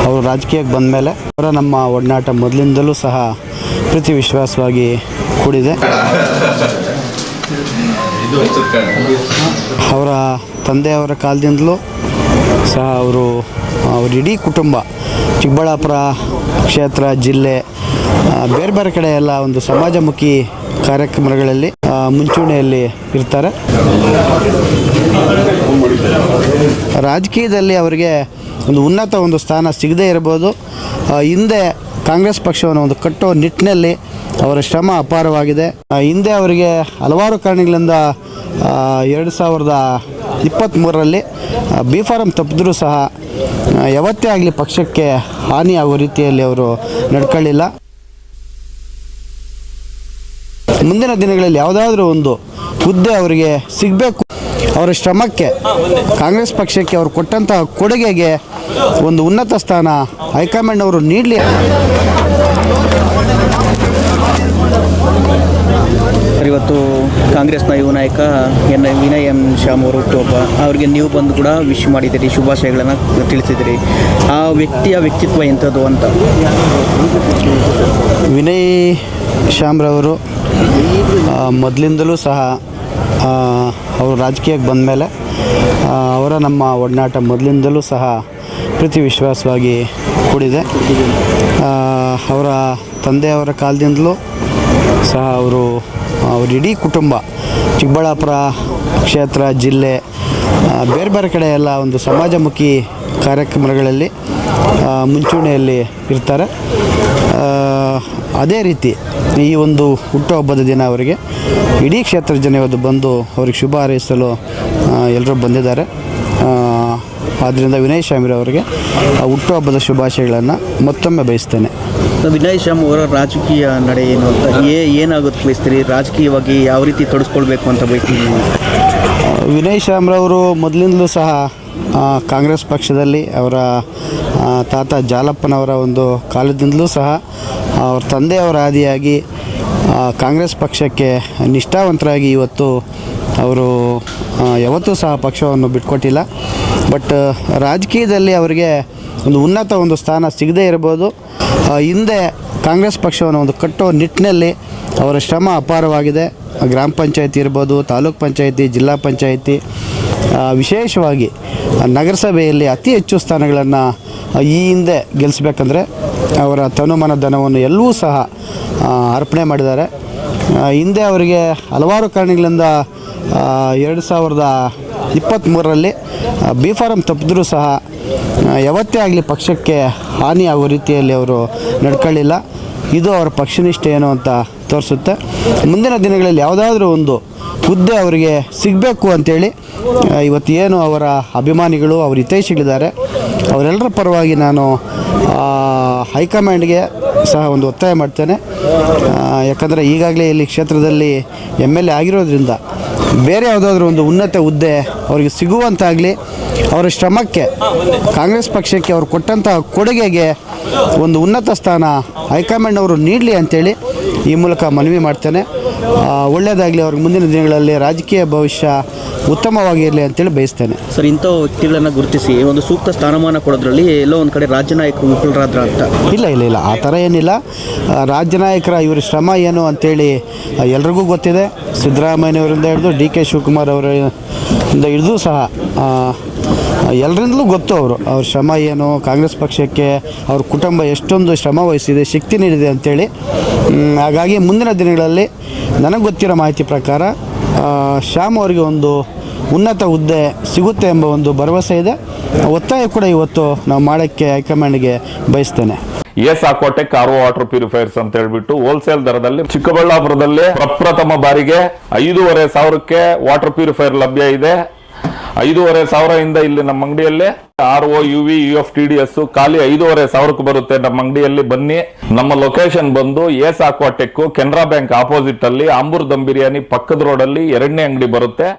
ಅವರು ರಾಜಕೀಯಕ್ಕೆ ಬಂದ ಮೇಲೆ ಅವರ ನಮ್ಮ ಒಡನಾಟ ಮೊದಲಿಂದಲೂ ಸಹ ಪ್ರೀತಿ ವಿಶ್ವಾಸವಾಗಿ ಕೂಡಿದೆ. ಅವರ ತಂದೆಯವರ ಕಾಲದಿಂದಲೂ ಸಹ ಅವ್ರ ಇಡೀ ಕುಟುಂಬ ಚಿಕ್ಕಬಳ್ಳಾಪುರ ಕ್ಷೇತ್ರ, ಜಿಲ್ಲೆ, ಬೇರೆ ಬೇರೆ ಕಡೆ ಎಲ್ಲ ಒಂದು ಸಮಾಜಮುಖಿ ಕಾರ್ಯಕ್ರಮಗಳಲ್ಲಿ ಮುಂಚೂಣಿಯಲ್ಲಿ ಇರ್ತಾರೆ. ರಾಜಕೀಯದಲ್ಲಿ ಅವರಿಗೆ ಒಂದು ಉನ್ನತ ಒಂದು ಸ್ಥಾನ ಸಿಗದೇ ಇರ್ಬೋದು. ಹಿಂದೆ ಕಾಂಗ್ರೆಸ್ ಪಕ್ಷವನ್ನು ಒಂದು ಕಟ್ಟೋ ನಿಟ್ಟಿನಲ್ಲಿ ಅವರ ಶ್ರಮ ಅಪಾರವಾಗಿದೆ. ಹಿಂದೆ ಅವರಿಗೆ ಹಲವಾರು ಕಾರಣಗಳಿಂದ 2023ರಲ್ಲಿ ಬಿ ಫಾರಂ ತಪ್ಪಿದ್ರೂ ಸಹ ಯಾವತ್ತೇ ಆಗಲಿ ಪಕ್ಷಕ್ಕೆ ಹಾನಿಯಾಗುವ ರೀತಿಯಲ್ಲಿ ಅವರು ನಡ್ಕೊಳ್ಳಿಲ್ಲ. ಮುಂದಿನ ದಿನಗಳಲ್ಲಿ ಯಾವುದಾದ್ರೂ ಒಂದು ಹುದ್ದೆ ಅವರಿಗೆ ಸಿಗಬೇಕು, ಅವರ ಶ್ರಮಕ್ಕೆ, ಕಾಂಗ್ರೆಸ್ ಪಕ್ಷಕ್ಕೆ ಅವರು ಕೊಟ್ಟಂತಹ ಕೊಡುಗೆಗೆ ಒಂದು ಉನ್ನತ ಸ್ಥಾನ ಹೈಕಮಾಂಡ್ ಅವರು ನೀಡಲಿ. ಇವತ್ತು ಕಾಂಗ್ರೆಸ್ನ ಯುವ ನಾಯಕ ವಿನಯ್ ಎಂ ಶ್ಯಾಮ್ ಅವರು ಹುಟ್ಟುಹಬ್ಬ, ಅವರಿಗೆ ನೀವು ಬಂದು ಕೂಡ ವಿಶ್ ಮಾಡಿದ್ದೀರಿ, ಶುಭಾಶಯಗಳನ್ನು ತಿಳಿಸಿದಿರಿ. ಆ ವ್ಯಕ್ತಿಯ ವ್ಯಕ್ತಿತ್ವ ಎಂಥದ್ದು ಅಂತ. ವಿನಯ್ ಶ್ಯಾಮ್ರವರು ಮೊದಲಿಂದಲೂ ಸಹ ಅವರು ರಾಜಕೀಯಕ್ಕೆ ಬಂದ ಮೇಲೆ ಅವರ ನಮ್ಮ ಒಡನಾಟ ಮೊದಲಿಂದಲೂ ಸಹ ಪ್ರೀತಿ ವಿಶ್ವಾಸವಾಗಿ ಕೂಡಿದೆ. ಅವರ ತಂದೆಯವರ ಕಾಲದಿಂದಲೂ ಸಹ ಅವ್ರ ಇಡೀ ಕುಟುಂಬ ಚಿಕ್ಕಬಳ್ಳಾಪುರ ಕ್ಷೇತ್ರ, ಜಿಲ್ಲೆ, ಬೇರೆ ಬೇರೆ ಕಡೆ ಎಲ್ಲ ಒಂದು ಸಮಾಜಮುಖಿ ಕಾರ್ಯಕ್ರಮಗಳಲ್ಲಿ ಮುಂಚೂಣಿಯಲ್ಲಿ ಇರ್ತಾರೆ. ಅದೇ ರೀತಿ ಈ ಒಂದು ಹುಟ್ಟುಹಬ್ಬದ ದಿನ ಅವರಿಗೆ ಇಡೀ ಕ್ಷೇತ್ರದ ಜನ ಇವತ್ತು ಬಂದು ಅವ್ರಿಗೆ ಶುಭ ಹಾರೈಸಲು ಎಲ್ಲರೂ ಬಂದಿದ್ದಾರೆ. ಆದ್ದರಿಂದ ವಿನಯ್ ಶ್ಯಾಮ್ರವರಿಗೆ ಹುಟ್ಟುಹಬ್ಬದ ಶುಭಾಶಯಗಳನ್ನು ಮತ್ತೊಮ್ಮೆ ಬಯಸ್ತೇನೆ. ವಿನಯ್ ಶ್ಯಾಮ್ ಅವರ ರಾಜಕೀಯ ನಡೆ ಏನು ಅಂತ ಏನಾಗುತ್ತೆ ಬಯಸ್ತೀರಿ? ರಾಜಕೀಯವಾಗಿ ಯಾವ ರೀತಿ ತೊಡಸ್ಕೊಳ್ಬೇಕು ಅಂತ ಬಯಸ್ತೀರಿ? ವಿನಯ್ ಶ್ಯಾಮ್ರವರು ಮೊದಲಿಂದಲೂ ಸಹ ಕಾಂಗ್ರೆಸ್ ಪಕ್ಷದಲ್ಲಿ ಅವರ ತಾತ ಜಾಲಪ್ಪನವರ ಒಂದು ಕಾಲದಿಂದಲೂ ಸಹ ಅವ್ರ ತಂದೆಯವರ ಆದಿಯಾಗಿ ಕಾಂಗ್ರೆಸ್ ಪಕ್ಷಕ್ಕೆ ನಿಷ್ಠಾವಂತರಾಗಿ ಇವತ್ತು ಅವರು ಯಾವತ್ತೂ ಸಹ ಪಕ್ಷವನ್ನು ಬಿಟ್ಕೊಟ್ಟಿಲ್ಲ. ಬಟ್ ರಾಜಕೀಯದಲ್ಲಿ ಅವರಿಗೆ ಒಂದು ಉನ್ನತ ಒಂದು ಸ್ಥಾನ ಸಿಗದೇ ಇರ್ಬೋದು. ಹಿಂದೆ ಕಾಂಗ್ರೆಸ್ ಪಕ್ಷವನ್ನು ಒಂದು ಕಟ್ಟೋ ನಿಟ್ಟಿನಲ್ಲಿ ಅವರ ಶ್ರಮ ಅಪಾರವಾಗಿದೆ. ಗ್ರಾಮ ಪಂಚಾಯತಿ ಇರ್ಬೋದು, ತಾಲೂಕ್ ಪಂಚಾಯತಿ, ಜಿಲ್ಲಾ ಪಂಚಾಯತಿ, ವಿಶೇಷವಾಗಿ ನಗರಸಭೆಯಲ್ಲಿ ಅತಿ ಹೆಚ್ಚು ಸ್ಥಾನಗಳನ್ನು ಈ ಹಿಂದೆ ಗೆಲ್ಲಿಸ್ಬೇಕಂದ್ರೆ ಅವರ ತನುಮನ ಧನವನ್ನು ಎಲ್ಲವೂ ಸಹ ಅರ್ಪಣೆ ಮಾಡಿದ್ದಾರೆ. ಹಿಂದೆ ಅವರಿಗೆ ಹಲವಾರು ಕಾರಣಗಳಿಂದ 2023ರಲ್ಲಿ ಬಿ ಫಾರಂ ತಪ್ಪಿದ್ರೂ ಸಹ ಯಾವತ್ತೇ ಆಗಲಿ ಪಕ್ಷಕ್ಕೆ ಹಾನಿಯಾಗುವ ರೀತಿಯಲ್ಲಿ ಅವರು ನಡ್ಕೊಳ್ಳಿಲ್ಲ. ಇದು ಅವರ ಪಕ್ಷನಿಷ್ಠೆ ಏನು ಅಂತ ತೋರಿಸುತ್ತೆ. ಮುಂದಿನ ದಿನಗಳಲ್ಲಿ ಯಾವುದಾದ್ರೂ ಒಂದು ಹುದ್ದೆ ಅವರಿಗೆ ಸಿಗಬೇಕು ಅಂಥೇಳಿ ಇವತ್ತು ಏನು ಅವರ ಅಭಿಮಾನಿಗಳು, ಅವರ ಹಿತೈಷಿಗಳಿದ್ದಾರೆ, ಅವರೆಲ್ಲರ ಪರವಾಗಿ ನಾನು ಹೈಕಮಾಂಡ್ಗೆ ಸಹ ಒಂದು ಒತ್ತಾಯ ಮಾಡ್ತೇನೆ. ಯಾಕಂದರೆ ಈಗಾಗಲೇ ಇಲ್ಲಿ ಕ್ಷೇತ್ರದಲ್ಲಿ MLA ಆಗಿರೋದ್ರಿಂದ ಬೇರೆ ಯಾವುದಾದ್ರೂ ಒಂದು ಉನ್ನತ ಹುದ್ದೆ ಅವರಿಗೆ ಸಿಗುವಂತಾಗಲಿ, ಅವರ ಶ್ರಮಕ್ಕೆ, ಕಾಂಗ್ರೆಸ್ ಪಕ್ಷಕ್ಕೆ ಅವರು ಕೊಟ್ಟಂತಹ ಕೊಡುಗೆಗೆ ಒಂದು ಉನ್ನತ ಸ್ಥಾನ ಹೈಕಮಾಂಡ್ ಅವರು ನೀಡಲಿ ಅಂಥೇಳಿ ಈ ಮೂಲಕ ಮನವಿ ಮಾಡ್ತೇನೆ. ಒಳ್ಳೆಯದಾಗಲಿ, ಅವ್ರಿಗೆ ಮುಂದಿನ ದಿನಗಳಲ್ಲಿ ರಾಜಕೀಯ ಭವಿಷ್ಯ ಉತ್ತಮವಾಗಿರಲಿ ಅಂತೇಳಿ ಬಯಸ್ತೇನೆ. ಸರ್, ಇಂಥ ವ್ಯಕ್ತಿಗಳನ್ನು ಗುರುತಿಸಿ ಒಂದು ಸೂಕ್ತ ಸ್ಥಾನಮಾನ ಕೊಡೋದ್ರಲ್ಲಿ ಎಲ್ಲೋ ಒಂದು ಕಡೆ ರಾಜ್ಯ ನಾಯಕರು ವಿಫಲರಾದ್ರ ಅಂತ? ಇಲ್ಲ, ಆ ಥರ ಏನಿಲ್ಲ. ರಾಜ್ಯ ನಾಯಕರ ಇವರ ಶ್ರಮ ಏನು ಅಂಥೇಳಿ ಎಲ್ರಿಗೂ ಗೊತ್ತಿದೆ. ಸಿದ್ದರಾಮಯ್ಯನವರಿಂದ ಹಿಡಿದು DK ಶಿವಕುಮಾರ್ ಅವರಿಂದ ಹಿಡಿದು ಸಹ ಎಲ್ಲರಿಂದಲೂ ಗೊತ್ತು ಅವ್ರ ಶ್ರಮ ಏನು, ಕಾಂಗ್ರೆಸ್ ಪಕ್ಷಕ್ಕೆ ಅವ್ರ ಕುಟುಂಬ ಎಷ್ಟೊಂದು ಶ್ರಮ ವಹಿಸಿದೆ, ಶಕ್ತಿ ನೀಡಿದೆ ಅಂಥೇಳಿ. ಹಾಗಾಗಿ ಮುಂದಿನ ದಿನಗಳಲ್ಲಿ ನನಗೆ ಗೊತ್ತಿರೋ ಮಾಹಿತಿ ಪ್ರಕಾರ ಶ್ಯಾಮ್ ಅವರಿಗೆ ಒಂದು ಉನ್ನತ ಹುದ್ದೆ ಸಿಗುತ್ತೆ ಎಂಬ ಒಂದು ಭರವಸೆ ಇದೆ. ಒತ್ತಾಯ ಕೂಡ ಇವತ್ತು ನಾವು ಮಾಡೋಕ್ಕೆ ಹೈಕಮಾಂಡ್ಗೆ ಬಯಸ್ತೇನೆ. ಆಕ್ವಾಟೆಕ್ RO ವಾಟರ್ ಪ್ಯೂರಿಫೈರ್ಸ್ ಅಂತ ಹೇಳ್ಬಿಟ್ಟು ಹೋಲ್ಸೇಲ್ ದರದಲ್ಲಿ ಚಿಕ್ಕಬಳ್ಳಾಪುರದಲ್ಲಿ ಪ್ರಪ್ರಥಮ ಬಾರಿಗೆ 5,500ಕ್ಕೆ ವಾಟರ್ ಪ್ಯೂರಿಫೈರ್ ಲಭ್ಯ ಇದೆ. 5,500 ಇಲ್ಲಿ ನಮ್ಮ ಅಂಗಡಿಯಲ್ಲಿ RO UV UF TDS ಖಾಲಿ 5,500ಕ್ಕೆ ಬರುತ್ತೆ. ನಮ್ಮ ಅಂಗಡಿಯಲ್ಲಿ ಬನ್ನಿ. ನಮ್ಮ ಲೊಕೇಶನ್ ಬಂದು ಆಕ್ವಾಟೆಕ್ ಕೆನರಾ ಬ್ಯಾಂಕ್ ಆಪೋಸಿಟ್ ಅಲ್ಲಿ ಆಂಬೂರ್ ದಮ್ ಬಿರಿಯಾನಿ ಪಕ್ಕದ ರೋಡ್ ಅಲ್ಲಿ 2ನೇ ಅಂಗಡಿ ಬರುತ್ತೆ.